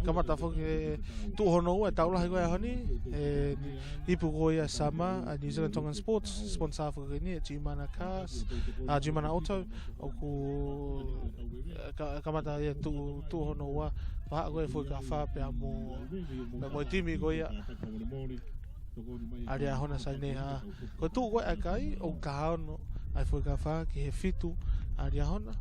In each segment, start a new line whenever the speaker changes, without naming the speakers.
Kamata foke tu hono e taula higo e honi e ipu ko ia sama a New Zealand Tongan Sports sponsor foke ni e Jimana Cars a Jimana Auto o ku kamata ia tu hono wa pa ko e foke ka fa pe amo mo timi ko ia aria hona sai ne ha ko tu ko e kai o ka hono ai foke ka fa ki he fitu aria hona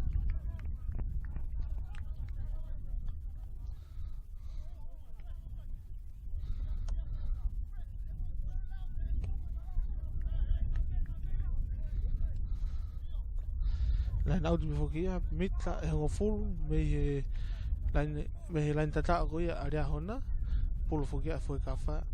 lain au tu foki ia mita e ho full me lain tata ko ia aria hona pulu foki a foi kafa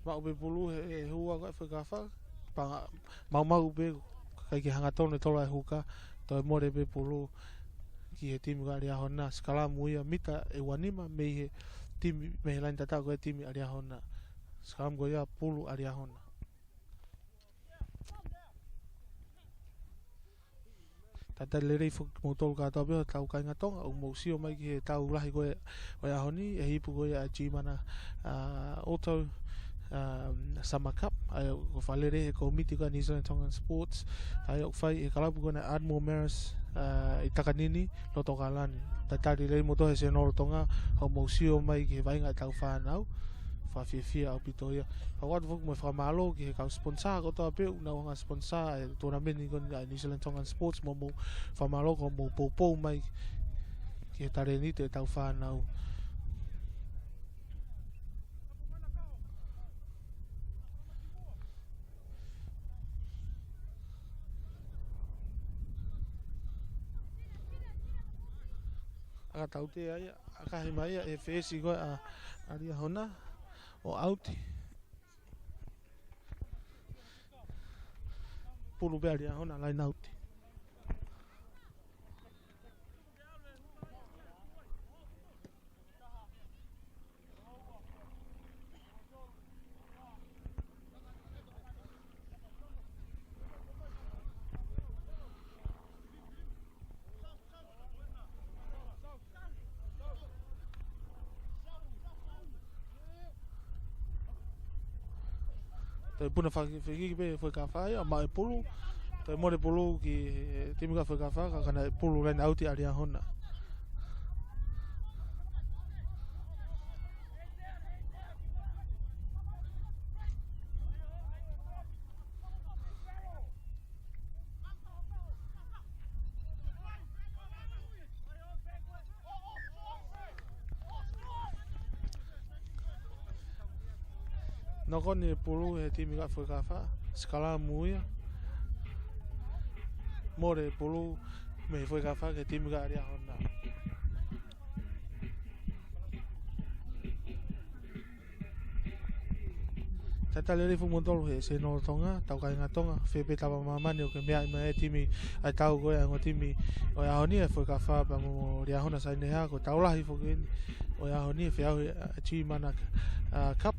ma be pulu e hua ko foi kafa pa mau be kai ki hanga tone tola huka to more be pulu ki he timi ga aria hona skala muia mita e wanima me he timi me lain tata ko timi aria hona skam go ia pulu aria hona tata lere fo motol ka to be tau ka ngatonga o mo sio mai ki tau lahi ko o ya honi e hipu ko ia Jimana auto Summer Cup ai ko falere ko miti ko New Zealand Tongan Sports ai o fai e kalapu ko na Admiral Maris i takanini lo to kalani tatari le moto he se no tonga ho mo sio mai ki vai nga tau fa nau fa fia au pitoia fa wat vok mo fa malo ki ka sponsor ko to pe na nga sponsor e tournament ni ko New Zealand Tongan Sports mo fa malo ko mo popo mai ki tare ni te tau fa nau aka taute ai aka he mai e fesi ko a aria hona o auti pulu be aria hona lai nauti Toi puna whaki be whakawha ia, ma e pulu. Toi more pulu ki timi ka whakawha, ka kana e pulu reina auti aria hona. Noko ni pulu he timi ka whakawha, skala muia. More pulu me whakawha ke timi ka aria hona. Tata lere fu montolo he se no tonga, tau kai ngā tonga, whepe tawa mamani o ke mea ima e timi ai tau koe a ngō timi o ahoni e whakawha pa mo ria hona saine hea ko taulahi whakeni o ahoni e whiau e tui mana cup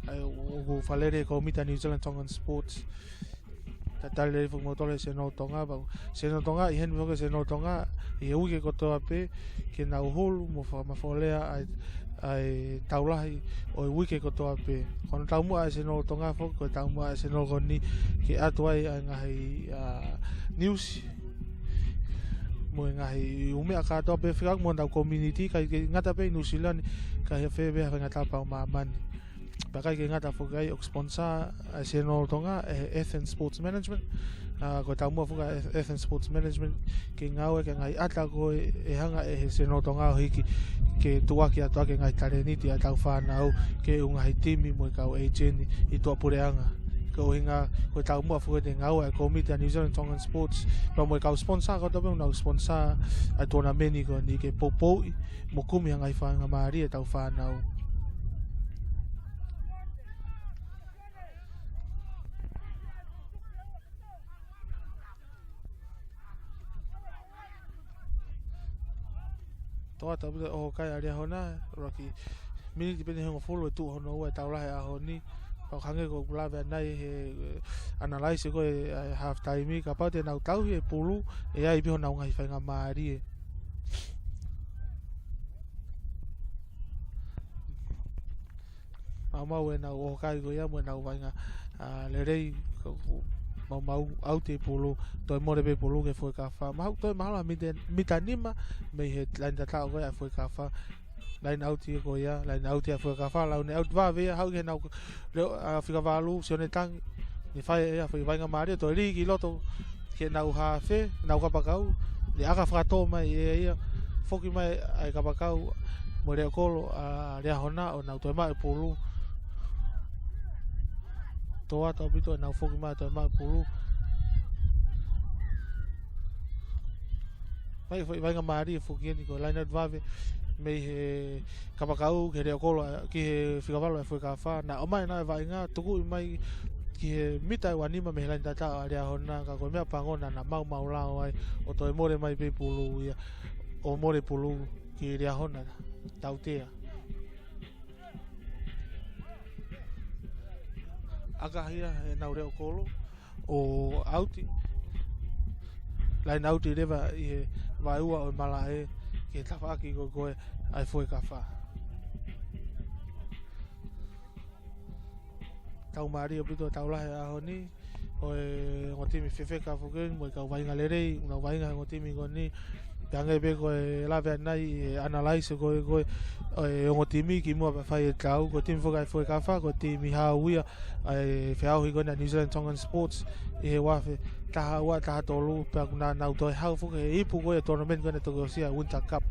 o whalere ko mita New Zealand Tongan Sports. Tata lere fu montolo he se no tonga, se no tonga i heni whoke se no tonga i e uike kotoa pe ke nau holu mo whamawholea ai taulahi o wiki kotoa pe. Kono tau mua e se no tonga fok, ko tau mua e se no koni ke atu ai ngahi news. Mo ngahi umea katoa pe whikak mo tau community, kai ke ngata pe New Zealand, kai he whebe hawe ngata pao maamani. Pakai ke ngata fok ai ok sponsor e se no tonga e Athens Sports Management. Ko tau mua fuka Athens Sports Management ke ngau e ke ngai ata ko e hanga e se no tonga o hiki ke tuaki atua ke ngai tareniti a tau whanau ke ungahi timi mo i kau agent i tua pureanga. Ko hinga ko tau mua fuka te ngau e komite a New Zealand Tongan Sports pa mo i kau sponsor ko tope unau sponsor a tuana meni ko ni ke popoi mo kumi hangai whanga maari e tau whanau. Toa tau pita o kai aria hona, roki miniti pene hengo folo e tu hono ua e taulahe a honi. Pau hange ko kulawe anai he analyse ko e half time i, ka pau te nau tau e pulu e ai piho nau ngai whainga maari e. Mau e nau o kai ko ia mo e nau whainga lerei mau au te pulu toi more be pulu ke foi ka fa mau toi mahala mita nima me he lain tata ko ya foi ka fa lain au ti ko ya lain au ti foi ka fa la ne au va ve hau ke nau fika valu se ne tang ni fai ya foi vai nga mari to ri ki loto ke nau ha fe nau ka pakau ni aka fa to mai e foki mai ai ka pakau mo re kolo a ria hona o nau toi mai pulu toa tau pito nau foki mai toi mai pulu vai nga mari foki ni ko line advave me he kapakau ke re kolo ki he fikavalo e foi ka fa na o mai na vai nga tuku mai ki he mita wanima me line tata area hona ka ko mea pangona na mau lao ai o toi more mai pe pulu ia o more pulu ki area hona tautea aga hia e nau reo kolo o auti lai nauti reva i vai ua o mala e ke tawaki ko koe ai foi ka fa tau mari o pito tau lahe a honi o e ngotimi fefeka fuken mo i kau vainga lerei una vainga ngotimi koni Piangai pe koe lawe anai e analyse koe e ngotimi ki mua pa whai e tau ko timi whakai whai kawha ko timi hauia e whiauhi koe na New Zealand Tongan Sports i he wafe taha ua taha tolu pia kuna nau toi hau whuke e ipu koe e tournament koe na toko sia Winter Cup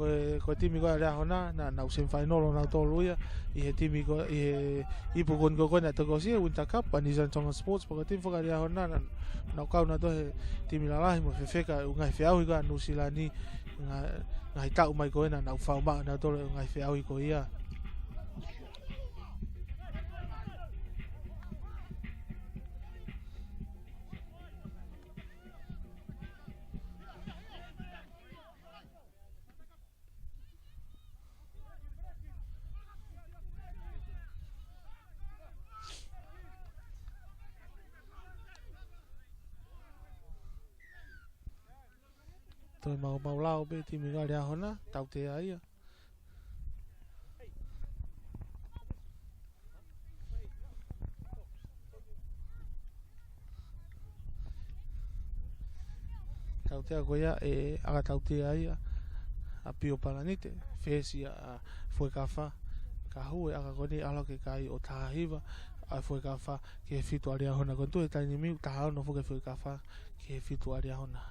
koe timi koe rea hona na nau semifinal nau tolu ia i he timi koe i he ipu koe na toko sia Winter Cup pa New Zealand Tongan Sports pa koe timi whakai rea hona nau kau na tohe timi lalahi mo whewheka ungai whiauhi koe anu sila ni ngai tau mai koe na nau whau maa na tole ungai whiauhi koe ia toi mau lao pe timi koe rea hona tau te aia tautea ko ia e aga tautea ia a pio palanite fesi a foi kafa ka hu aga ko ni ala ke kai o tahiva a foi kafa ke fitu aria hona ko tu e tani mi ta no foi kafa ke fitu aria hona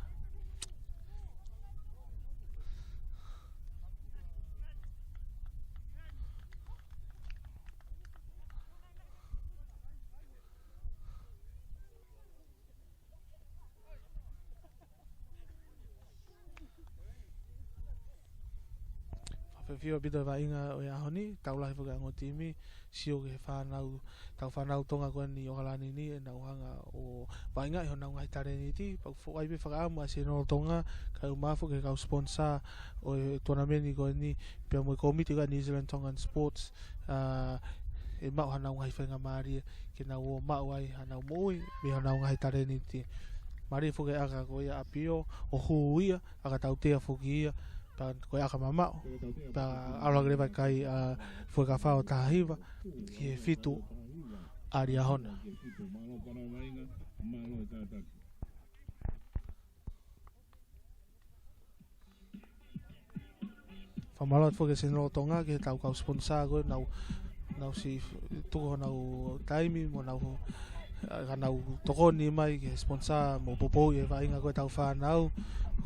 Fio bito va inga o ya honi taula he fuga ngotimi sio ke fa nau tau fa nau tonga ko ni o galani ni na hanga o va inga ho na ngai tare ni ti pa fo ai be fa ma se no tonga ka ma fo ke ka sponsor o tournament ni ko ni pe mo committee ga New Zealand Tongan Sports e ma ha na ngai fa nga mari ke na o ma wai ha na mo be ha na ngai tare ni ti mari fo ke aga ko ya apio o huia aga tau te fo ki ta ko aka mama ta ala greba kai foi ka fa o tahiva ki fitu aria hona fa malo fo ke seno tonga ke tau ka sponsor go nau si tu nau time mo nau nau tokoni mai ke sponsor mo popo e vai nga ko tau fa nau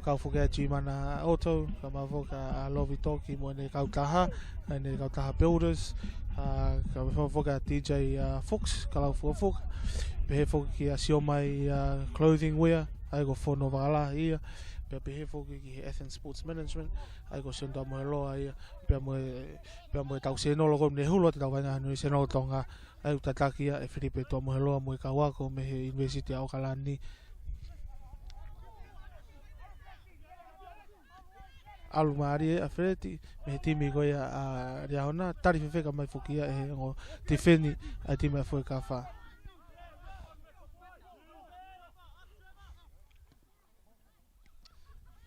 ka foka chi mana auto ka ma foka love talk mo ne ka taha builders ka foka DJ Fox ka la foka be foka ki asio mai clothing wear ai go fono bala ia be foka ki Athens Sports Management ai go senda mo lo ai pe mo tau se no lo ko ne hulo tau nga no se no tonga ai tatakia e Filipe to mo lo mo ka wa ko me University of Auckland alumari a freti me timi go ya a riaona tari fe ka mai fukia e ngo tifeni a timi foi ka fa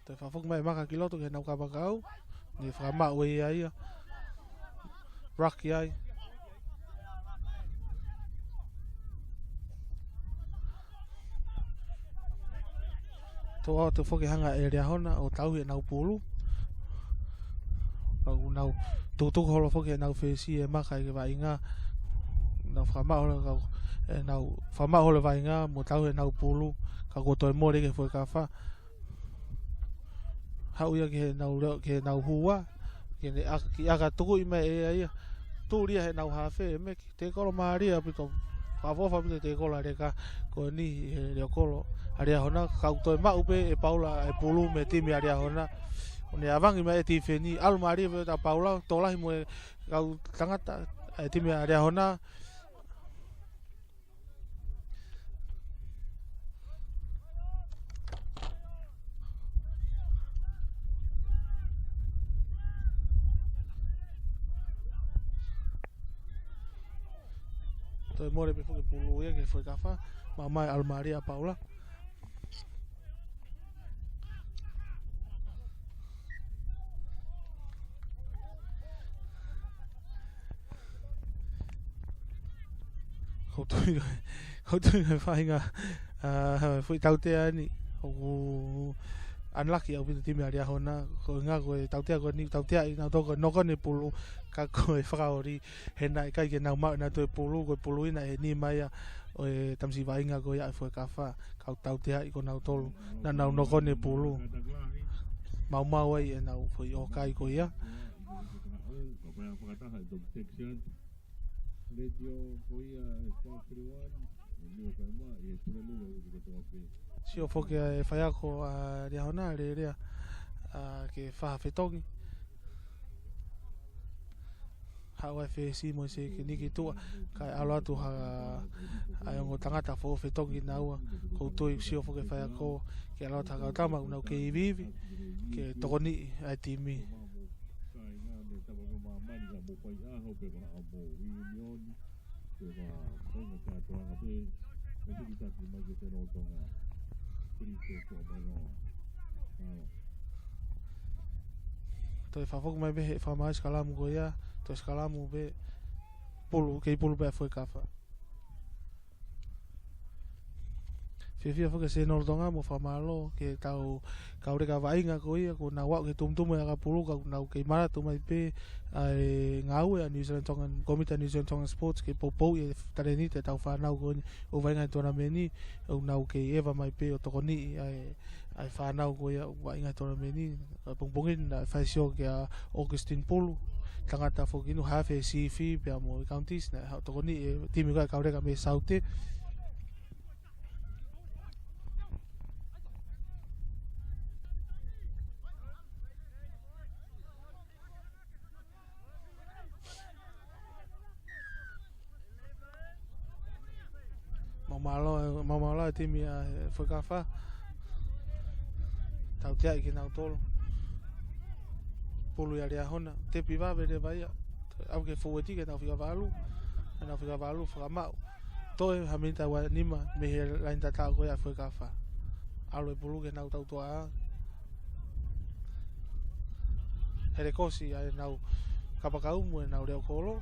te fa fuk mai maka kiloto ke na ka bakau ni fa ma we ai rocky ai to fuk hanga e riaona o tau e na pulu nau tu holo fo ke nau fesi e maka ke vai nga nau fama holo ka nau fama holo vai nga mo tau e nau pulu ka ko to more ke foi ka fa hau ia ke nau hua ke ne ki aga tu i me e ai tu ria he nau hafe me te kolo maria pito fa fo fa te kolo re ka ko ni re kolo aria hona ka to ma upe e paula e pulu me timi aria hona Oni avangi mai ti feni almari be ta Paula tola mo kau tangata ti me area hona to more be foi pulu ia que foi kafa mamai almari a Paula Kau tu fai nga foi tau te ani o unlucky au pito timi aria hona ko nga ko tau te ko ni tau te ai na to ko no ko ni pulu ka ko e frauri he na kai ke na ma na to pulu ko pulu ina e ni mai o tamsi vai nga ko ya foi ka fa ka tau te ai ko na tolu na no ko ni pulu mau ai e na foi o kai ko ia si o foke e fai ako a rea hona rea ke wha whetongi hawa e si mo se ke niki tua kai alo atu ai ongo tangata fo whetongi na ua koutou si o foke fai ako ke alo taka tama unau ke iwiwi ke tokoni ai timi to fa fok mai be fa mais kalamu go ya to skalamu be pulu ke pulu be foi kafa Fia foke se no tonga mo famalo ke tau kaure ka vainga ko ia ko na wa ke tumtum ya ka pulu ka na ke mara tu mai pe ai ngau ya New Zealand tongan komite New Zealand tongan sports ke popo e tareni te tau fa nau ko o vainga tournamenti o na ke eva mai pe o tokoni ai fa nau ko ia vainga tournamenti pongpongin na fa sio ke Augustine Pulu tangata foki no half CV pe mo counties na tokoni timi ka kaure ka me saute Mamalo timi foi kafa tau tia ki na tolo pulu ya ria hona te piva vere vai au ke fueti ke tau figa valu fra mau to e hamita wa nima me he la inta ta ko ya foi kafa alo pulu ke na tau toa hele kosi ai nau kapakau mo na ore kolo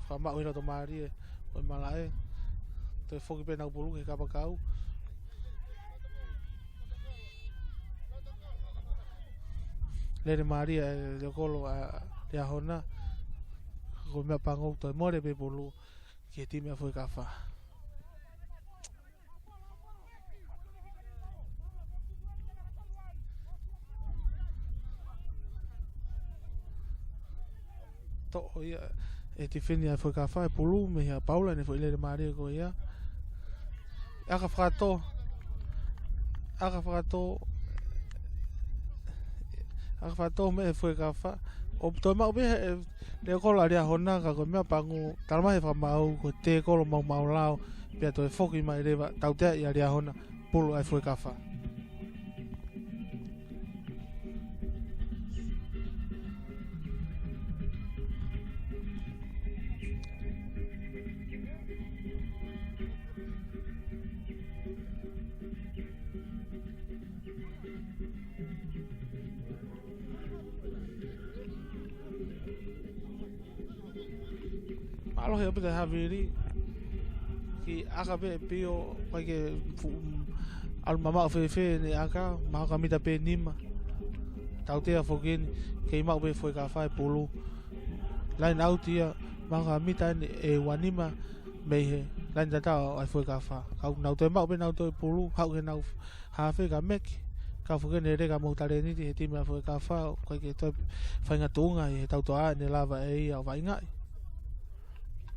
fra mau ino to mari o malae te foki pe na pulu ke kapakau Lere Maria le kolo a hona ko me pango to more pe pulu ke timi foi kafa to ia e ti fini foi kafa e pulu me a Paula ne foi Lere Maria ko ia aka frato Arfato me foi kafa o to ma be le ko la ria hona ka ko me pangu talma e fa mau ko te ko lo mau lao pe to foki mai reva tau te ia ria hona pulu ai foi kafa Alo he pete haviri ki aka be pio pai ke al mama fe ne aka ma ka mita pe nima tau te fokin ke ma be foi ka fai pulu line out ia ma ka mita e wanima me he line data ai foi ka fa ka na te ma be na to pulu ha ke na ha fe ka mek ka fokin ne ka mo tare ni te ti ma foi ka fa ka ke to fa nga tunga e tau to a ne lava e ia vai ngai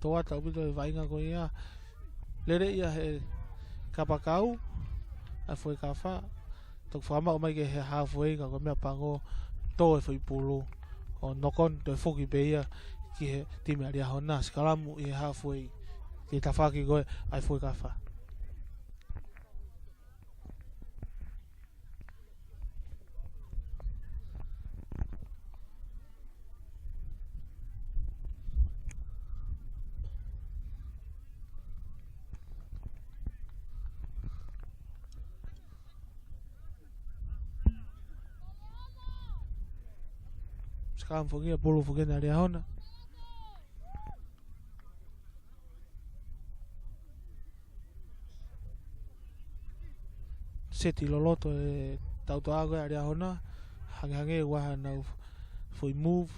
toa tau bito e vainga ko ia lere ia he kapakau a foi kafa tok fama o mai ke he halfway ka ko me pango to e foi pulu o nokon to foki be ia ki he timi aria hona skalamu e halfway ki tafaki ko ai foi kafa Sekarang foki a pulu foki na ria hona seti loloto e tau to ago ria hona hange wa na foi move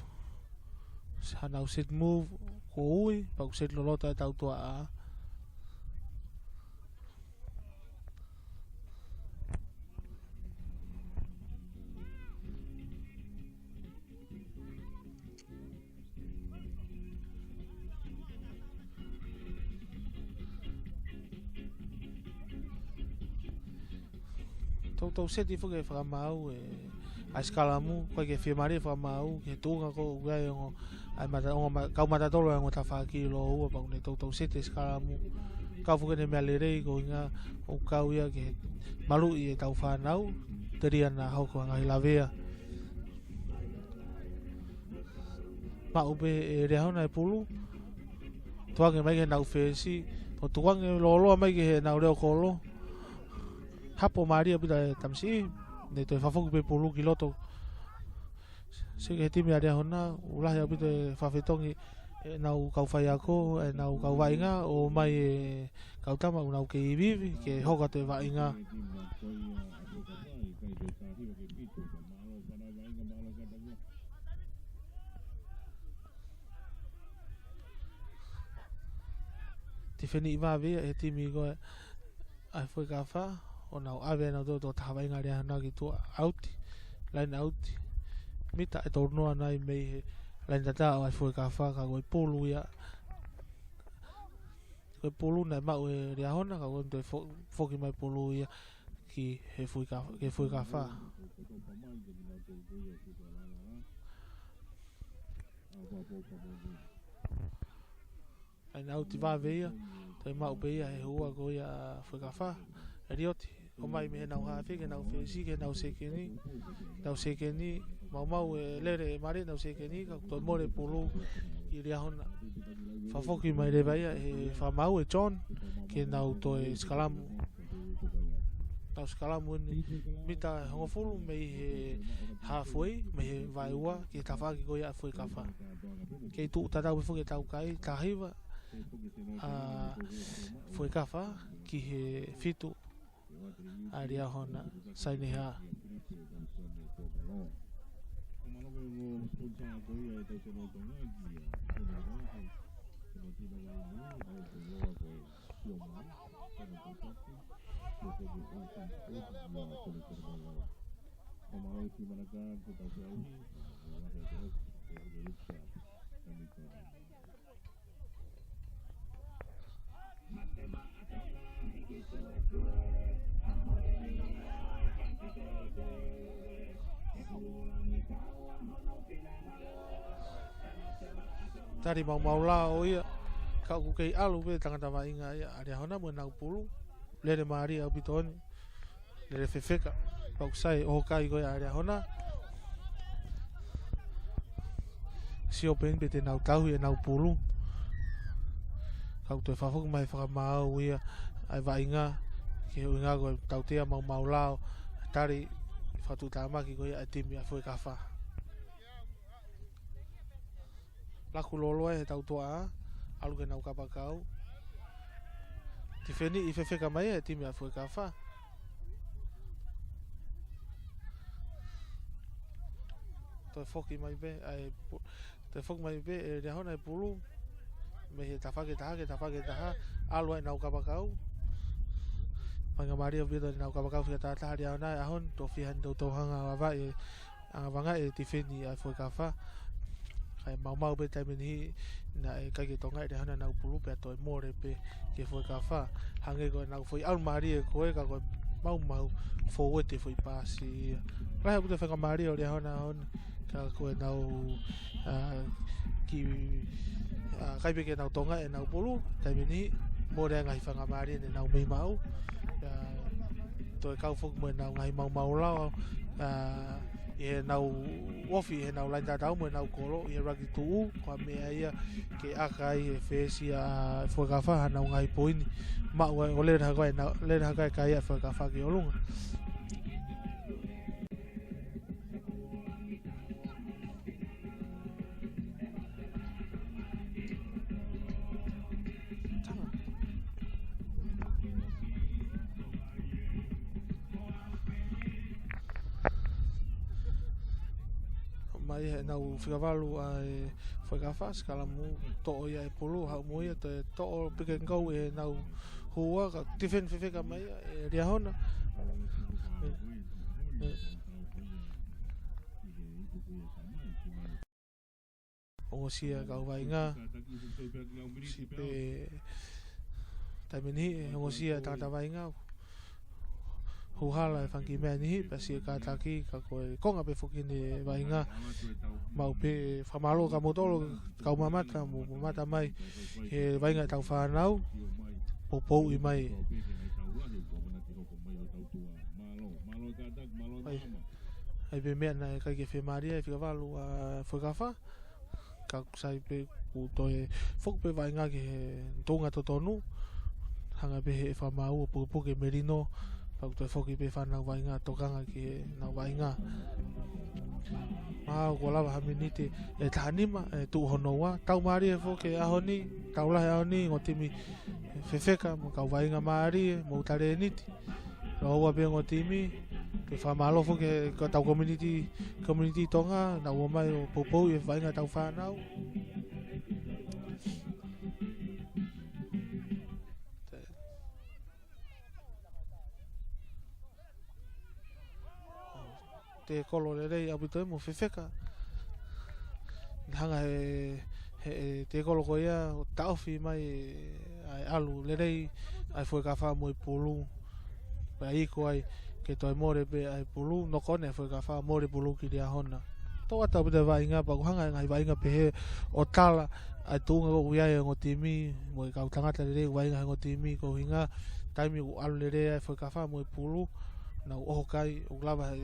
hanau set move ko ui pa set loloto e tau to a tau seti foki fra mau e a escala mu ko ke firmare fra mau ke tunga ko ga ngo ai mata ngo ka mata tolo ngo ta fa ki lo u pa ne tau seti escala mu ka foki ne me alere ko nga o ka uia ke malu i tau fa nau teria na ho ko ngai lavea pa ube e re hona e pulu tuang mai ke nau fesi o tuang lo mai ke nau re ko lo hapo Maria bida tamsi ne to fa foku pe pulu kiloto se ke timi aria hona ulah ya bida fa fetongi nau kau whai ako, nau kau wainga, o mai kau tama o nau ke iwiwi, ke hoka te wainga. Te wheni i wāwea e timi koe ai whai ka wha, o nau awe nau tō tā wainga rea hana ki tō auti, laina auti. Mita e tō noa nai mei he laina tā o ai whai ka wha, ka koe pōlu ia. Koe pōlu nai mau e rea hona, ka koe toi whoki mai pōlu ia ki he whai ka wha. Ai nau ti wāwea, toi mau beia he hua koe ia whai ka wha. E rioti, o mai me nau hawhi, ke nau whesi, ke nau sekeni. Nau sekeni, mau e lere e mare, nau sekeni, ka toi more polo i rea hona. Whawhoki mai re veia, e whamau e John, ke nau toi skalamu. Nau skalamu ni, mita hongofulu, mei he halfway, mei he vaiua, ke tawhaki koe ia whai ka wha. Kei tu tatau e whuke tau kai, tahiwa, whai ka wha, ki he fitu. A rea hona, saini haa. Tari mau la o ia, kau ku kei alu pe tangata wainga ia, a rea hona mo nau pulu, lere maari au pitoni, lere whewheka, kau sai o kai koe a rea hona. Si open pe te nau tahu e nau pulu, kau toi whawhuk mai whakamau ia, ai wainga, ke uinga koe tautea mau lao, tari whatu tāmaki koe a timi a whoi ka wha. Laku lolo e tau toa, alu ke nau kapakau. Ti wheni i whewheka mai e timi a whoi ka wha. Toi whoki mai be, toi whoki mai be e rea hona e pulu. Me he tawhake taha, alu e nau kapakau. Panga maria bida nau kapakau whika tātaha rea hona e ahon, tō whihan tau tauhanga wawa e wanga e ti wheni a whoi ka wha. Ai mau pe tai meni na e kai ke tonga e hana nau pulu pe toi more pe ke foi ka fa hange ko nau foi al mari e ko e ka ko mau fo te foi pasi lai bu te fa mari o le hana on ka ko nau ki kai pe ke nau tonga e nau pulu tai meni more ngai fa mari ne nau mai mau toi kau fo mo nau ngai mau lao e nau ofi e nau laina tau mo nau kolo e ragi tu ko me ia ke akai e fesi a fogafa nau ngai poini ma o le ha kai e fogafa ke olunga mai nau whikavalu ai whakawha skalamu to'o ia e pulu hau mo ia te to'o pike ngau e nau hua ka tifen whiwhika mai e rea hona ongo sia kau wainga si pe taimeni ongo sia tangata wainga huhala e whanki mea nihi, pasi e kātaki ka koe konga pe whukini wainga mau pe whamalo ka motolo kau mamata, mo mamata mai he wainga e tau whanau popou i mai ai pe mea na e kai ke whemaria e whikawalu a whakawha ka sai pe ku toe whuk pe wainga ke he tonga totonu hanga pe he whamau o puke merino pau toi whoki pe whanau wainga tokanga ki nau wainga Ma ko lava haminiti e tahanima e tu honoa tau mari e fo ke ahoni tau la ahoni ngotimi fefeka mo ka vainga mari mo tare niti ro wa be ngotimi ke fa malo fo ke ko tau community tonga na wo mai o popo e vainga tau fa nau te kolo le rei abito mo fefeka hanga te kolo ko ia taufi mai ai alu le rei ai foi ka fa mo pulu ai ko ai ke toi more be ai pulu no kone foi ka fa more pulu ki dia hona to ata be vai nga pa hanga ngai vai nga pe o tala ai tunga ko ia ngo timi mo ka tangata le rei vai nga ngo timi ko hinga taimi o alu le rei ai foi ka fa mo pulu na o kai o lava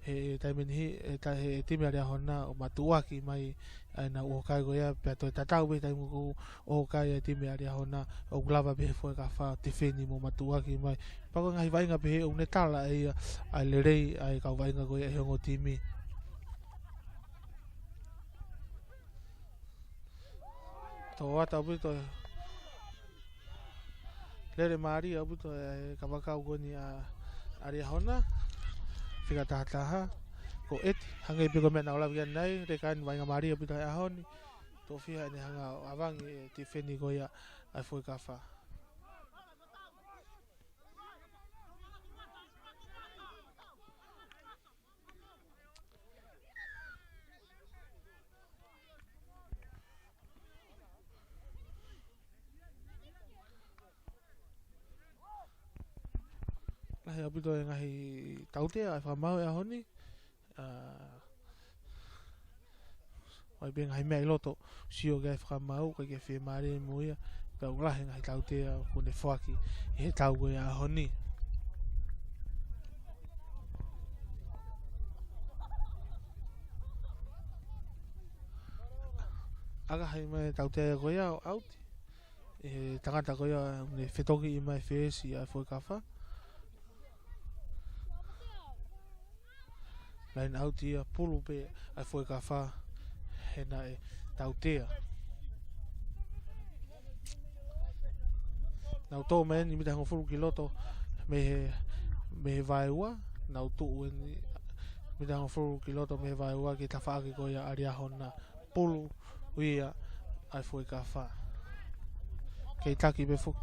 he taimeni he ta he timi ari hona o matuaki mai ai na o kai go ia pe to tatau be taimu ko o kai e timi ari hona o lava be foi ka fa tifeni mo matuaki mai pa ko ngai vai nga be o netala ai le rei ai ka vai nga go ia ngo timi to ata bu to le mari abu to ka ba ka go ni a ari hona fica taha ko et hanga pe ko mena ola vian nai re kan vai nga mari pe ta honi to fia ni hanga avang ti feni go ya ai foi ka fa lai abu to nga hi taute ai fa mau ya honi ai ben ai mai loto sio ga fa mau ka ke fe mari muia ka ula nga taute ko ne foaki e tau go ya honi aga hai mai taute go ya out e tangata go ya ne fetoki mai fesi ai foi ka fa lain out ia pulu pe ai foi ka fa hena e tautea na to men ni mitango fulu kiloto me vai wa na to ni mitango fulu kiloto me vai wa ki tafa ki ko ya aria hona pulu ia ai foi ka fa ke taki be fo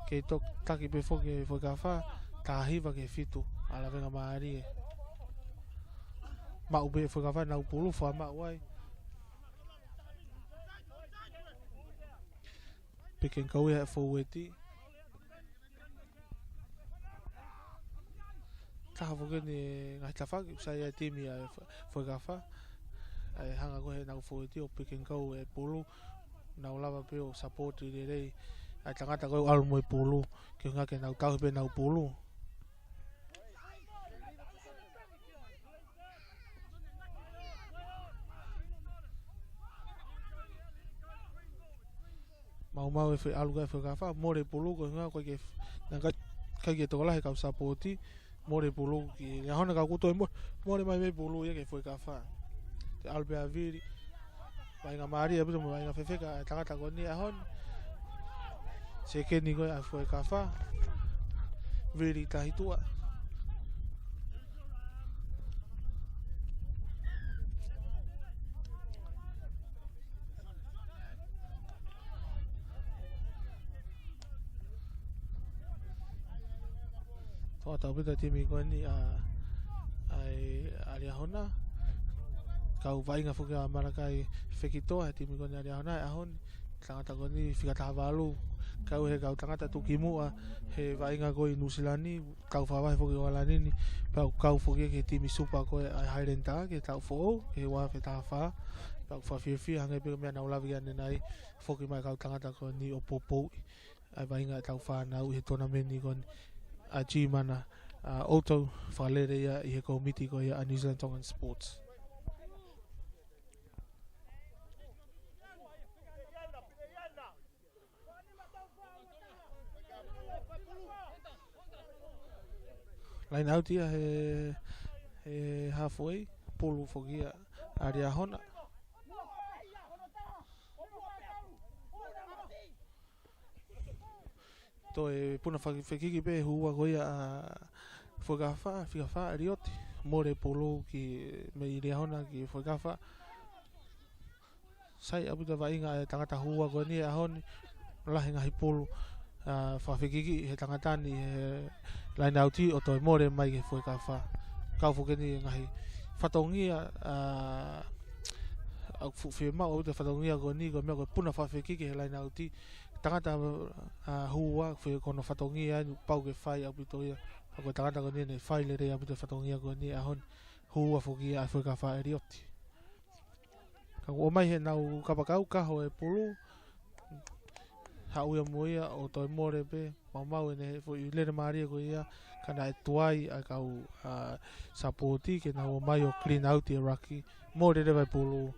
ke to taki be fo ke foi ka fa ta hiva ke fitu ala venga mari ma ube foi ka fa na pulu fa ma wai pequen kau ia fo weti ta fo ke ni ngai ta fa sa ia timi ia foi ka fa ai hanga ko he na fo weti o pequen kau e pulu na lava pe o support i rei ai tangata ko al mo pulu ke nga ke na tau pe na pulu mau e foi algo foi ka fa more pulu ko nga ko ke na ka ke to la ka sapoti more pulu ki ya hona ka ku to more mai pulu ye ke foi ka fa te albe aviri vai nga mari e mo vai nga fefe ka tangata ko ni ahon se ke ni ko foi ka fa viri ta hitua to ta bita timi ko ni ai ali hona kau vai nga fuga marakai fekito a timi ko ni ali hona ahon tangata ko ni fika ta valu kau he kau tangata tukimu he vai nga ko nusilani kau fa vai fuga wala ni kau fuga ke timi supa ko ai hairenta ke tau fo he wa fe ta fa kau fa fi hanga pe me na ula vian nai fuga mai kau tangata ko ni opopo ai vai nga tau fa na he tournament ni kon a G-mana auto whalere ia i he komiti ko ia a New Zealand Tongan Sports. Line out ia he halfway pulu fogia aria hona to e puna whakiki pe hua goia whikawha arioti more pulu ki me i rea hona ki whikawha sai aputa wainga e tangata hua goia ni a honi lahi ngahi pulu whawhikiki he tangatani he laina auti o toi more mai ke whikawha kau whukeni ngahi whatongia au fuwhi mau aputa whatongia goia ni goia mea goia puna whawhikiki he laina auti tangata hua whi kono whatongia pau ke whai aputa ia ako tangata goia ni whai le rea aputa whatongia goia ni a honi hua whukia a whikawha e rioti o mai he nau kapakau kaho e pulu hauia moia o toi more pe mau e ne fo i lere maria ko ia kana e tuai a kau supporti ke nau mai o clean out e raki more re vai pulu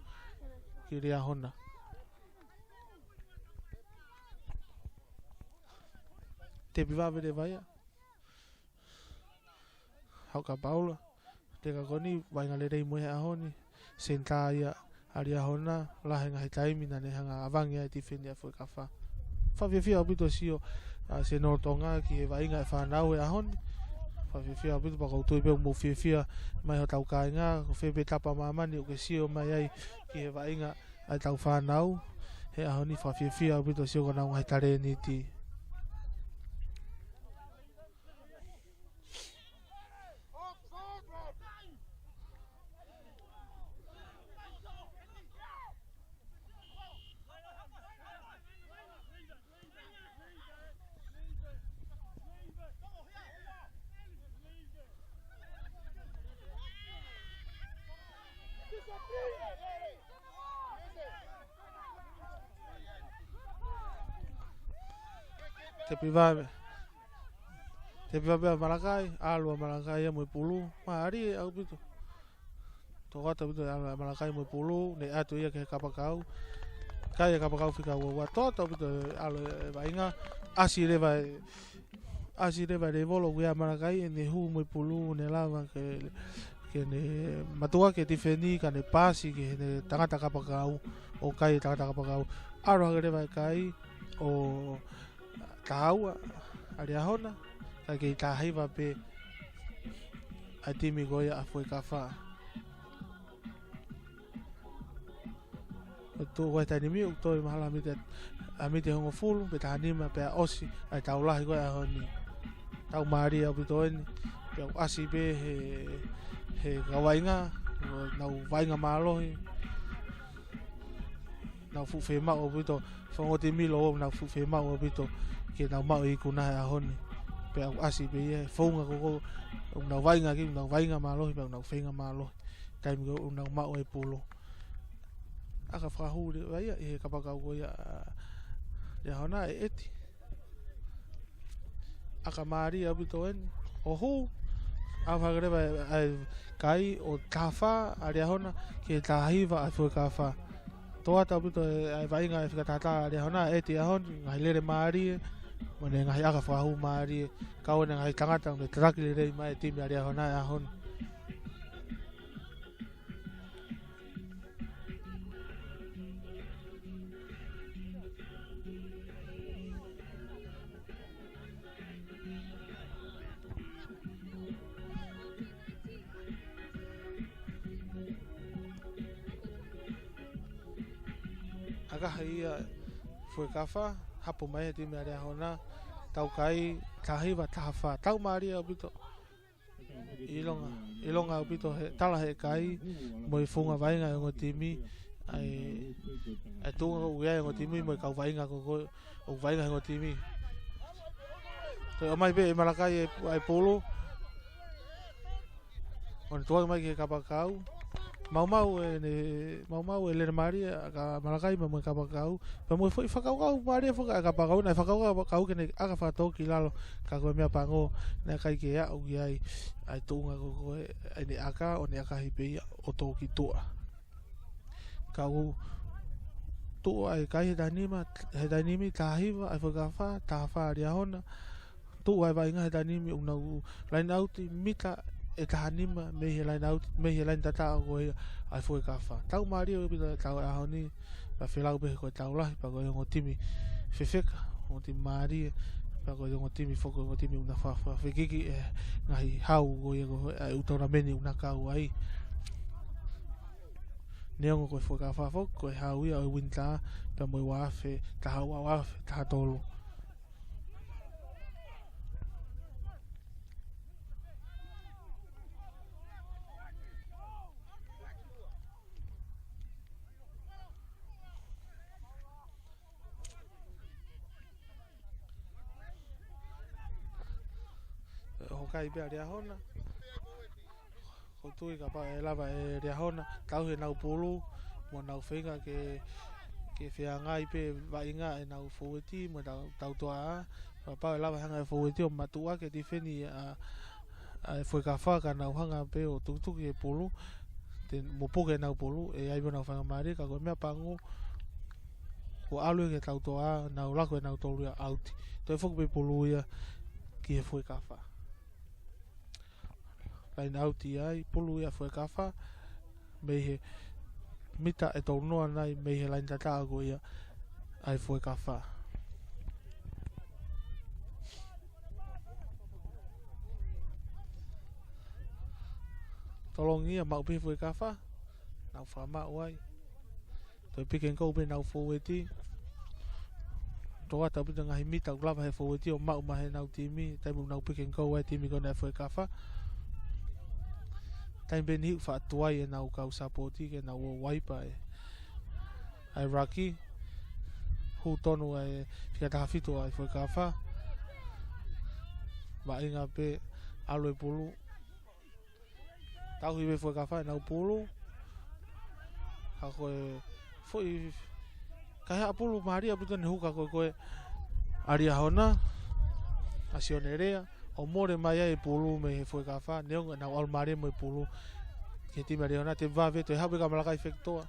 ki rea hona te piva vere vai hau ka paula te ka koni vai ngale rei moe a honi senta ia aria hona lahe ngahi taimi na ne hanga avangi ai tifeni a whikawha whawhiawhia apito sio se no tonga ki he wainga e whanau e ahoni whawhiawhia apito pa kautoi pe mo whiawhia mai ho tau kāinga ko whebe tapa mamani o ke sio mai ai ki he wainga ai tau whanau he ahoni whawhiawhia apito sio kona ngai tare ni ti te piva Malakai alua Malakai mo pulu mari au bitu to gata bitu Malakai mo pulu ne atu ia ke kapakau kai kapakau fika wa to bitu alo vainga asire vai le volo ia Malakai ne hu mo pulu ne lava ke ne matua ke tifeni ka ne pasi ke ne tangata kapakau o kai tangata kapakau aro gere vai kai o kaua aria hona ka ke ta haiva pe a timi goia a whikawha to wai tani mi to mahala mite hongo fulu pe ta anima pe osi ai tau lahi goia honi tau maria bitoeni pe asi pe he kawainga nau vainga malohi nau fufe mau bito fongo te milo nau fufe mau bito ke nau mau i kuna a honi pe au asi pe ia fonga koko nau vainga malohi pe nau fenga malohi kai mi nau mau e pulu aka whahu re vai e kapakau ko ia hona e eti aka maari au bito en ohu au whakareva ai kai o tawha aria hona ke tahiva a whikawha toa tau bito ai vainga e whikatata aria hona eti a honi ngai lere maari mone ngai aka whahu maari kau ne ngai tangata ne taraki le rei mai timi aria hona a honi aga ia whikawha hapo mai te me area hona tau kai tahiva tahafa tau maria bito ilonga bito he tala he kai moi funga vainga ngo timi ai tunga uia ngo timi moi kau vainga ko o vainga ngo timi to mai be Malakai ai polo on to mai ke kapakau mau e le maria ka Malakai mo kapakau pa mo foi fakau maria foka kapakau na fakau ke ne aga fa toki lalo ka ko me pango na kai ke ya u ai tunga ko ai ne aka o ne aka hipe o toki toa ka u to ai kai he danimi tahiva ai foka ta fa ria hona tu ai vai nga danimi una line out mita e tahanima me he lain out me he lain tata ko ai foi ka fa tau mari o pita tau a honi pa filau be ko tau la pa ko ngo timi fefeka ngo timi mari pa ko ngo timi foko ngo timi una fa fekiki ngai hau go go utora meni una ka ai neongo ko foi ka fa fo ko hau ia o winta pa mo wa fe ta hau wa fe ta tolo kai be ria hona ko tui ka pa lava e ria hona tau he nau pulu mo nau fenga ke fia ngai pe vainga e nau fueti mo tau toa pa lava hanga fueti o matua ke difeni a foi ka fa ka nau hanga pe o tutu ke pulu te mo poke nau pulu e ai bona fanga mari ka ko me pangu ko alu ke tau toa nau lako nau tolu out to fok pe pulu ia ki foi ka fa lai nauti ai pulu ia foi kafa me he mita e tau noa nai me he lain tata go ia ai foi kafa tolongi ia mau pe foi kafa nau fa ma wai to piken ko be nau foeti to ata bi ngai mita glava he foeti o mau ma he nau timi tai mu nau piken ko wai timi ko na foi kafa tai ben hiu fa tuai e nau kau sapoti ke nau waipa ai raki hu tonu ai fika ta fito ai foi kafa ba inga pe alo pulu tau hibe foi kafa nau pulu ha ko foi ka ha pulu maria putan hu ka ko aria hona asionerea o more mai ai pulu me foi kafa neonga na al mare mo pulu ke ti mari ona te va veto ha be ka malaka efecto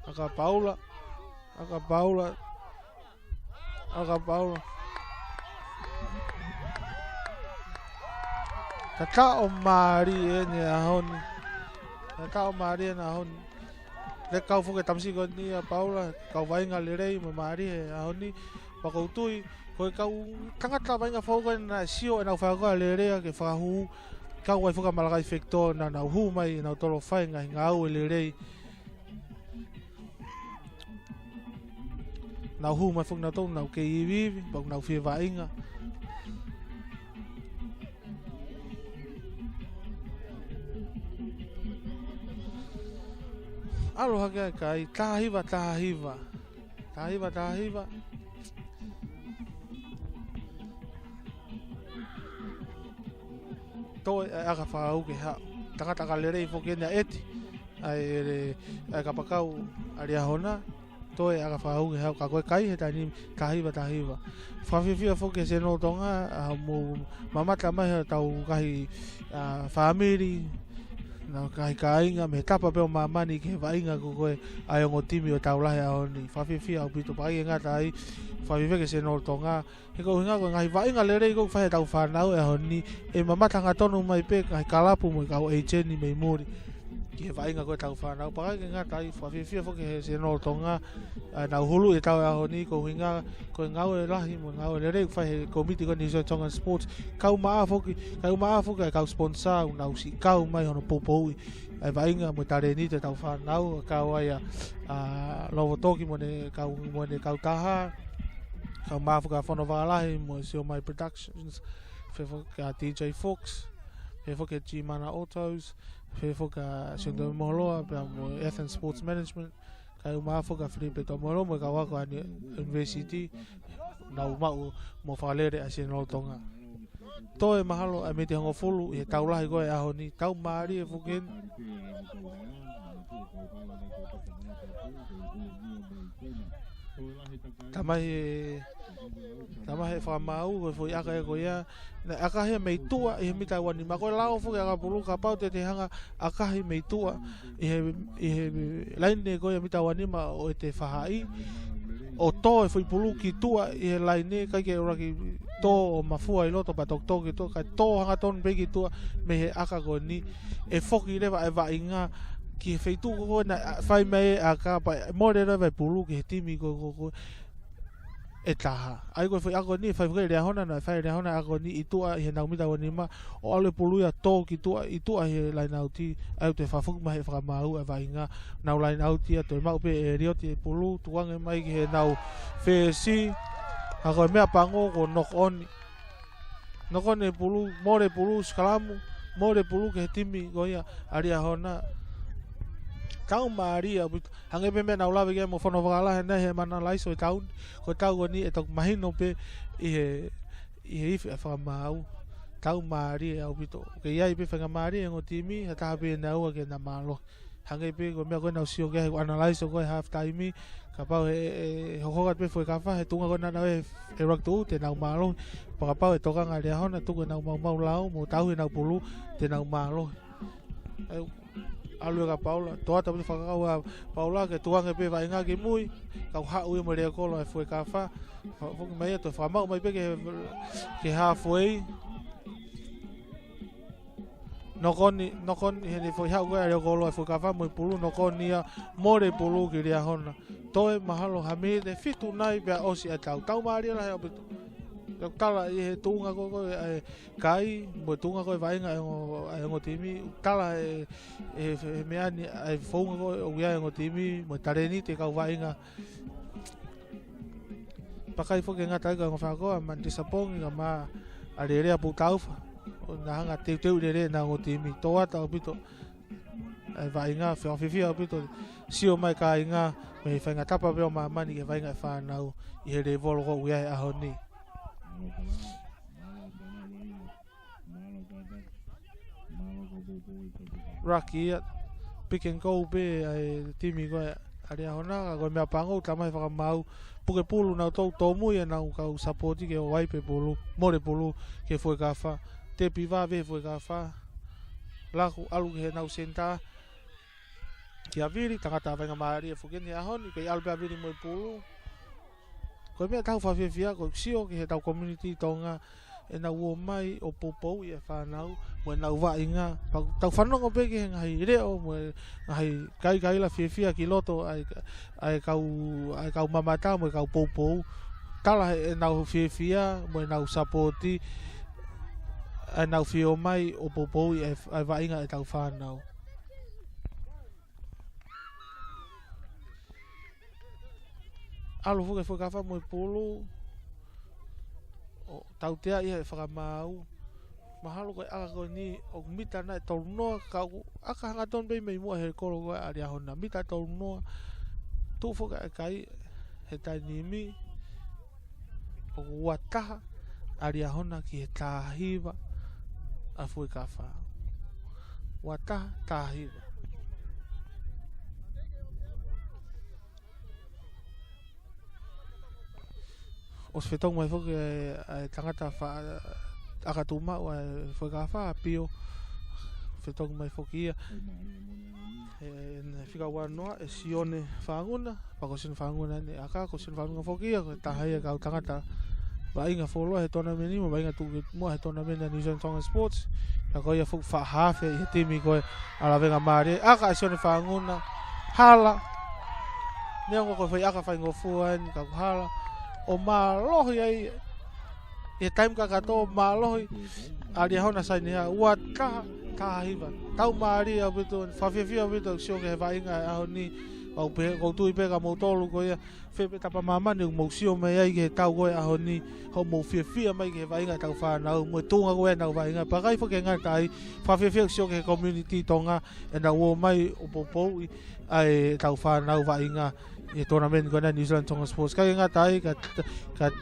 aka paula tata o mari ene ahon tata o mari na hon le kau fu ke tamsi ko ni paula kau vai nga lerei mo mari ahoni pa ko tui ko kau tangata vai nga foga na sio na fa ko lerea ke fa hu kau vai foga malaka efecto na hu mai na tolo fai nga ngau lerei na hu mai foga na to na ke ivi ba na fi vai nga alo hake kai tahiva to aga fa u ke ha taka lerei foke na eti ai ka pakau aria hona to aga fa u ke ha ka ko kai he tani tahiva fa fi foke se no tonga mo mama tama tau kai family na kai nga me tapa pe o mamani ke vainga ko ko ai ngo timi o taula ya oni fa fi au pito pai nga tai fa vive ke se no tonga he ko nga ko ngai vainga lere ko fa tau fa nau e oni e mama tanga tonu mai pe kai kalapu mo ka o echeni me muri ke vainga ko tau fa nau pa nga tai fa fi fo ke se no tonga na hulu e tau ya oni ko nga ko ngau e lahi mo ngau lere fa he komiti ko ni so tonga sports kau ma fo ka sponsor una usi kau mai ono popo ai vainga mo tare ni te tau fa nau ka waia lovo toki mo ne kau taha ka ma fo ka fono valahi mo sio my productions fe fo ka DJ Fox fe fo ke G-Mana Autos fe fo ka Sindo Moloa pe mo Athens Sports Management ka ma fo ka Felipe Tomolo mo ka wa ka university na mo falere a sino tonga to e mahalo a me te hango fulu e tau lahi koe aho ni tau maari e fuken tamai whamau koe fui aka e koe ia aka he mei tua e he mitai wani ma koe lao fuke aka pulu ka pau te hanga aka he mei tua e he laine koe mitai wani ma o e te whahai o to e fui pulu ki tua e he laine kai ke ora ki tō o mafua I loto pa tō ki tō, kai tō hanga tōnu pe ki tō me he aka ko ni, e whoki rewa e wa inga, ki he whaitu ko na whai mei a ka pa, more rewa e pulu ki he timi ko e taha. Ai koe whai ako ni, whai whai rea hona na, whai rea hona ako ni, I tua I he naumita o ni ma, o ale pulu ia tō ki tua, I tua he lai nauti, au te whawhuku mahe whakamau e wa inga, nau lai nauti a toi maupe e rioti e pulu, tuange mai ki he nau whesi, a koe mea pango ko nokoni. Nokoni e pulu, more pulu skalamu, more pulu ke he timi ko ia, aria hona, tau maria hange pe me na ula ge mo fono wala he he mana lai so tau ko tau ni e tok mahino pe I he fa mau tau maria au bito ke ia pe fa maria ngo timi ta pe na u ke na malo hange pe ko me ko na sio ge analyze ko half time ka pa he ho pe foi ka fa he tunga ko na e rock tu te na malo pa pa e toka ngalia hona tu ko na mau lau mo tau na pulu te na malo alu ka Paula toa ta whakakau Paula ke tuange pe vai ngā ki mui kau hau I mo rea kolo e fue ka wha whoki mai ato whamau mai pe ke halfway nokoni he ni foi hau koe rea kolo e fue ka wha mo pulu nokoni a more pulu ki rea hona toe mahalo hami te fitu nai pia osi a tau maria la he apitu tala I he tunga ko kai mo tunga ko vai nga ngo timi tala me ani ai fonga ko o ia ngo timi mo tareni te ka vai nga pakai fo ke nga tai ka fa ko man disapong nga ma arere apu tau na nga te re na ngo timi toa ta bito ai vai nga fa fi bito sio mai ka nga me fa nga tapa pe o ma mani ke vai nga fa nau I he le volo ko ia a honi Rocky pick and go be ai timi ko ari hona ko me pango tamai whakamau puke pulu na tau tomu ia na ka support ke o waipe pulu more pulu ke foi ka fa te piva ve foi ka fa la ku alu ke na senta ki aviri tangata venga mari e fugeni a honi ke alba aviri mo pulu ko me tau fa fia ko sio ke tau community tonga e na uo mai o popo I e whanau mo na uwa inga tau whanonga peke ngai reo mo ngai kai la fia ki loto ai kau mamata mo kau popo tala e nau fia mo nau supporti e nau fio mai o popo I e wa inga e tau whanau alu fuke whakafa mo pulu tau tea ia e whakamau mahalo koe aka koe ni o mita na e tolu noa kau aka hanga ton bei mei mua he kolo koe aria hona mita tolu noa tu whoka e kai he tainimi o wataha aria hona ki he tāhiwa a fui ka wha wataha tāhiwa o se whetong mai whoki e tangata wha aka tūma o e whoi ka wha pio whetong mai whoki ia e whika wanoa e sione whanguna pako sin whanguna ni aka ko sin whanguna whoki ia ko tahai e kau tangata wa inga wholoa he tona meni mo wa inga tuki mua he tona meni a New Zealand Tonga Sports ka ko ia whuk whahafe I he timi koe ala venga maare aka e sione whanguna hala neongo koe whai aka whaingo fuan ka hala o malohi ai e time ka kato malohi ali hona sai ni ua ka hiva tau mari a bitu fafia bitu sio ke vai nga a ni au pe ko tu pe ka mo tolu ko ia fe pe tapa mama ni mo sio me ai ke tau ko a ni ho mo fia mai ke vai nga tau fa na mo tunga ko na vai nga pa kai fo ke nga tai fafia sio ke community tonga e na wo mai o popo ai tau fa na vai nga e tournament ko na New Zealand Tonga Sports kai nga tai ka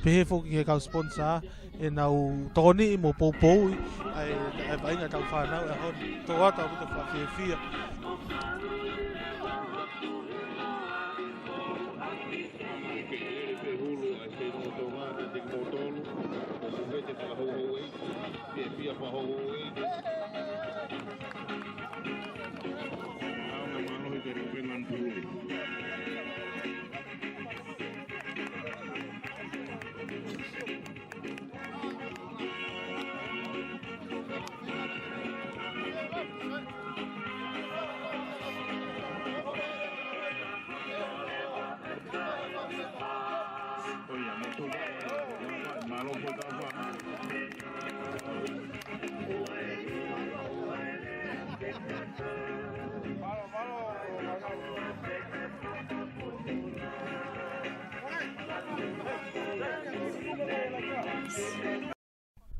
pefo ki ka sponsor e na u toni mo popo ai vai nga tau fa na ho to ata bu fa fia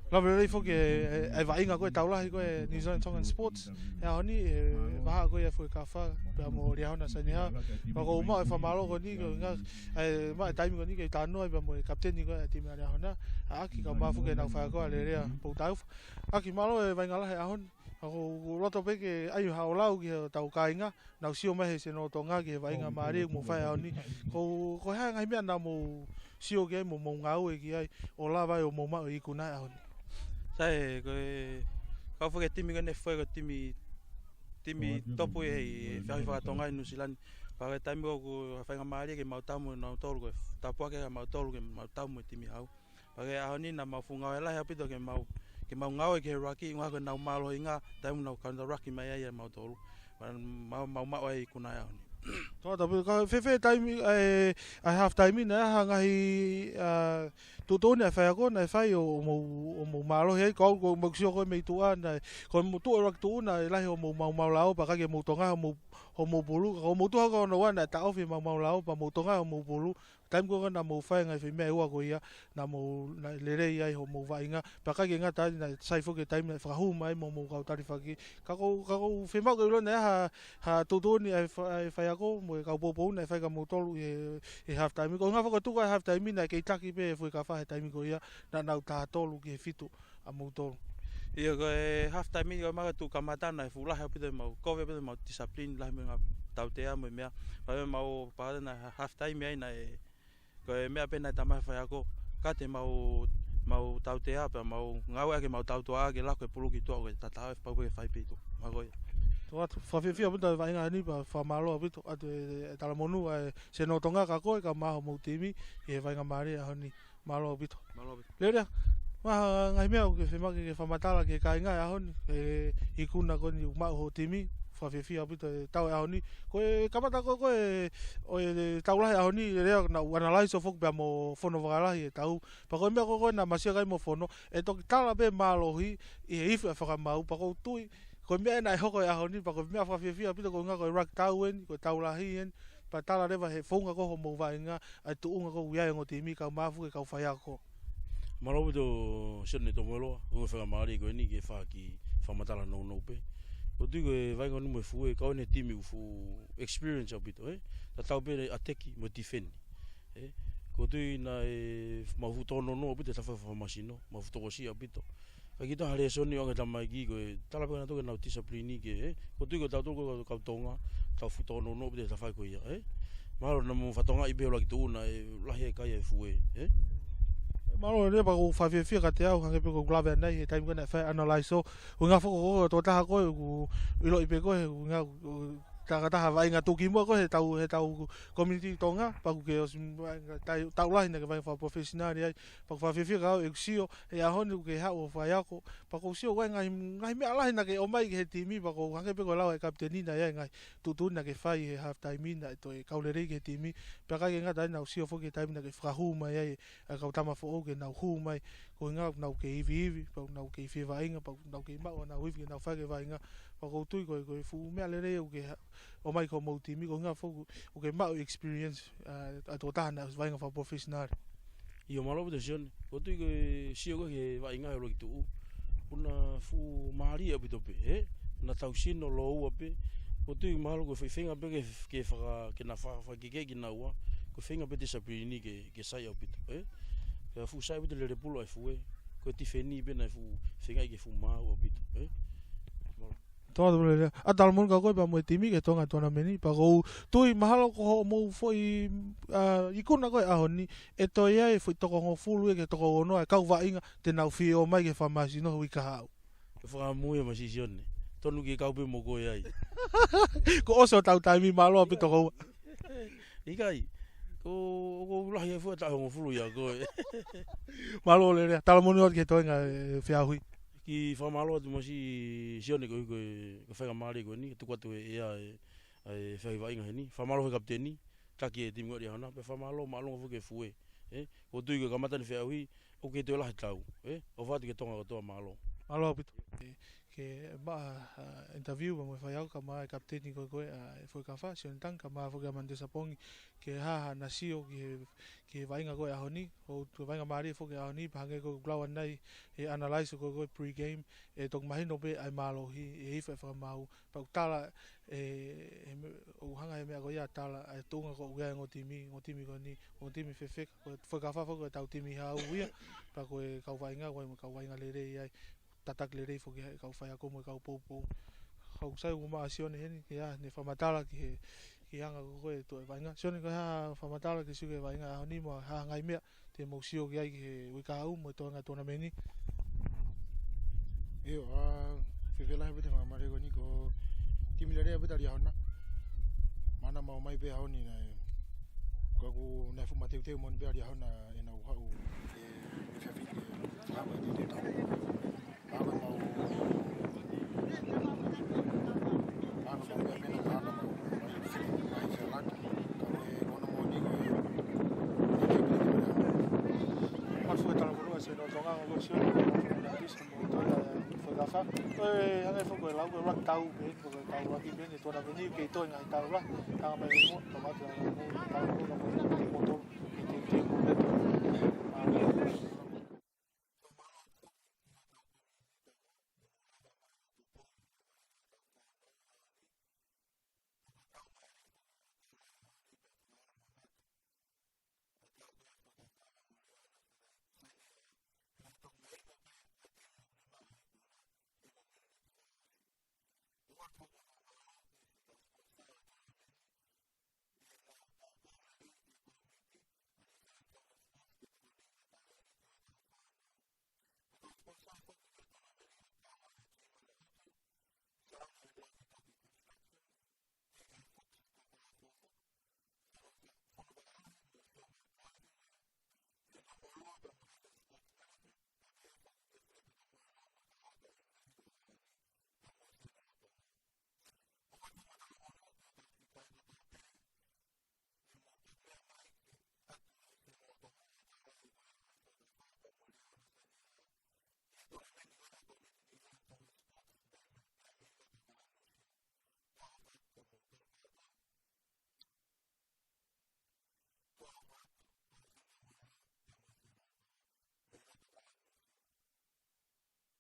Lovely for ai vai nga ko taula ko New Zealand Song and Sports ya honi va ko ya foi kafa pa mo ria na sa nia pa ko ma fa malo ko ni ko nga ma time ko ni ke tano pa mo captain ni ko tim ria hona aki ka ma fu ke na fa ko le ria po tau aki malo vai nga la ya hon ako roto pe ke ai ha olau ki tau ka inga na sio mai se no tonga ke vai nga mari mo fa honi ko ha ngai mea na mo sio ke mo ngau e ki ai ola vai o mo ma i kuna honi
sai ko foi timi ko ne foi ko timi topo e fa tonga New Zealand pa time ko fa mari ke mau tamu na tolu ko tapo ke mau tolu ke mau tamu timi au pa ke ahoni na mau funga la ya pito ke mau ngau ke raki ngau ko na malo inga time na kan raki mai ya mau tolu mau ai kuna ya honi
to ta fe time I have time na hanga hi tu ne fa ko na fa o mo malo he ko mo sio ko me tu ana ko mo tu rak tu na la o mo mau lao pa ka ke mo tonga mo bulu ko mo tu ko no na ta ofi mau lao pa mo tonga mo bulu time ko na mo fa nga fe me wa ko ya na mo le re ya ho mo va inga pa ka ke nga ta na sai fo ke time fa hu mai mo ka ta fa ki ka ko fe ma ko lo na ha tu ni fa ya ko mo ka po na fa ka mo tolu e half time ko nga fa ko tu ka half time na ke taki pe foi ka fa time ko ya na ta tolu ke fitu a mo tolu
iyo ko half time ko ma tu kamata na fu la ha pe mo ko pe mo discipline la me nga tau te amo me pa mau pa na half time ai na ko me apena tama fa ko ka te mau tau te apa mau ngau ke mau tau toa ke la ko pulu ki to ko ta pa ko fa pe to ma ko
to fa fi puta vai nga ni pa fa malo bito at tala monu se no tonga ka ko ka ma mo timi e vai nga mari honi malo bito le ma ngai me ke fe ma ke fa matala ke ka nga honi e ikuna ko ni ma ho timi fa fi bito tau honi ko kamata ko o tau la honi le na analyze of ba mo fono vagala e tau pa ko me ko na masia ga mo fono e to tala be malo hi e if fa mau pa ko tu ko me na hoko ya honi pa ko me fa fi bito ko nga ko rak tauen ko tau la hien pa tala reva he fonga ko mo va nga a tu unga ko ya ngo timi ka mafu ke ka fa ya ko
malo do sene to molo o fa mari ko ni ke fa ki fa matala no pe o tu ko vai ko mo fu e ka ne timi fu experience a bito ta tau be ateki mo defend ko tu na ma fu to no bito ta fa masino ma fu to ko si a bito pa ki to hale so ni o ga mai ki ko ta la pe na to na discipline ke ko tu ko ta to ko ka tonga ta fu to no bito ta fa ko ya malo na mo fa tonga i be lo ki tu na la he ka ye fu
malo le pa ko fa fi ka te au hange pe ko glave na e time ko na fa analyze so nga fo ko to ta ko i lo i pe ko nga ta vai nga tu ki mo ko he tau community tonga pa ku ke tau la ina ke vai fa professional ai pa fa fi ka e sio e a honu ke ha o fa ya ko pa ko sio wa ngai me ala ina ke o mai ke timi pa ko hange pe ko la e kaptenina ya ngai tu na ke fai e half time ina to e kaulere ke timi pa ka ke nga ta na sio fo ke time na ke fra hu mai ai ka tama fo ke na hu mai ko nga na ke ivi pa na ke fi vai nga pa na ke ma na wi na fa ke vai nga pa ko tu ko fu me ale re o ke o mai ko mo timi ko nga fo o ke ma experience a to ta na vai nga fa professional
io malo de sion o tu ko si ko ke vai nga lo ki tu una fu mari a bito pe na tau sino lo o pe o tu malo ko finga pe ke fa ke na fa ke na wa ko finga pe discipline ke sai o bito ke fu sai bito le pulo fu ko ti feni pe na fu finga ke fu ma o bito
todo le a tal mon ka ko pa mo timi ke tonga tona meni pa ko tu mahalo ko mo foi i kuna ko a honi e to ia e foi to ko fulu ke to ko no ka va inga te na fi o mai ke famasi no wi ka ha
ke fa mu e masisione tonu ke ka pe mo ko ai
ko oso tau taimi malo pe to ko
ikai ko la ye fu ta ko fulu ya ko
malo le tal mon ke tonga fi a hui
ki fa malo tu mo si sione ko fa mari ko ni tu ko tu e fa va inga ni fa malo fa kapteni ta ki tim ngori hana pe fa malo fu ke fu o tui ko kamata ni fe aui o ke te la tau o fatu ke tonga ko to malo
Alo pito. Ke ba interview mo fa yau ka mai kapteni ko e foi ka fa sion tang ka ma fo ka mande sapong ke ha na sio ke vai nga ko a honi o tu vai nga mari fo ke a honi pa nge ko glawan nai e analyze ko pre game e tok mai no be ai malo hi fa mau pa tala o hanga me ko ya tala e tunga ko ga ngo timi ko ni o timi fe fo ka fa fo ko tau timi ha uia pa ko ka vai nga le re ai tatak le rei foki kau whai ako mo kau pou. Kau sai uma sione heni ki a ne whamatala ki hanga ko koe to e vainga. Sione ko ha whamatala ki suke vainga a ni mo ha ngai mea te mo sio ki ai ki wika au mo toanga tona meni.
Eo whewela he bete whamare ko ni ko timile rea beta ria hona. Mana mau mai be haoni na ko ku na fuma teu mon be ria hona e na uhau e whewhiki e hawa i te tau. Mana mau be mena mana mau mai se laki ka e ona mo ni ko e
Marfu e tala kurua se no tonga ko sio na pisa mo tola foi gafa. E hanga fo ko lau ko rak tau be ko tau rak be ni tona meni ke to ngai tau la. Ka mai mo tomate